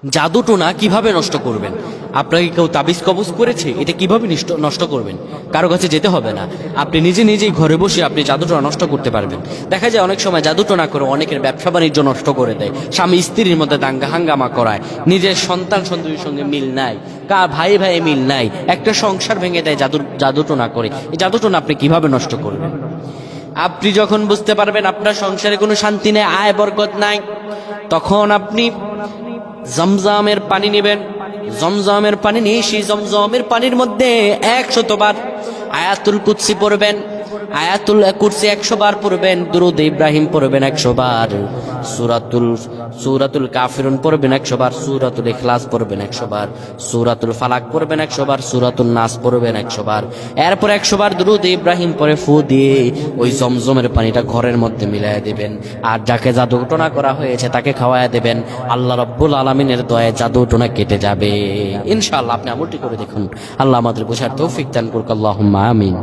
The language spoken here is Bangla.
জাদু টোনা কিভাবে নষ্ট করবেন? আপনাকে কেউ তাবিজ কবজ করেছে, এটা কিভাবে নষ্ট করবেন? কারো কাছে যেতে হবে না, আপনি নিজে নিজেই ঘরে বসে আপনি জাদু টোনা নষ্ট করতে পারবেন। দেখা যায় অনেক সময় জাদু টোনা করে অনেকের ব্যবসা বাণিজ্য নষ্ট করে দেয়, স্বামী স্ত্রীর মধ্যে দাঙ্গা হাঙ্গামা করায়, নিজের সন্তান সন্ততির সঙ্গে মিল নাই, ভাই ভাই মিল নাই, একটা সংসার ভেঙে দেয় জাদু টোনা করে। এই জাদু টোনা আপনি কিভাবে নষ্ট করবেন? আপনি যখন বুঝতে পারবেন আপনার সংসারে কোনো শান্তি নেই, আয় বরকত নাই, তখন আপনি জমজমের পানি নেবেন। জমজমের পানি নিয়ে সেই জমজমের পানির মধ্যে 100 বার আয়াতুল কুরসি পড়বেন, আয়াতুল কুরসি 100 বার পড়বেন, দুরূদ ইব্রাহিম পড়বেন 100 বার, সূরাতুল কাফিরুন পড়বেন 100 বার, সূরাতুল ইখলাস পড়বেন 100 বার, সূরাতুল ফালাক পড়বেন 100 বার, সূরাতুল নাস পড়বেন 100 বার। এরপর 100 বার দুরূদ ইব্রাহিম পরে ফু দিয়ে ওই জমজমের পানিটা ঘরের মধ্যে মিলাইয়া দেবেন, আর যাকে জাদু টোনা করা হয়েছে তাকে খাওয়ায়া দেবেন। আল্লাহ রাব্বুল আলামিনের দয়ায় জাদু টোনা কেটে যাবে ইনশাআল্লাহ। আপনি আমলটি করে দেখুন। আল্লাহ আমাদের বোঝার তৌফিক দান করুক। আল্লাহুম্মা আমিন।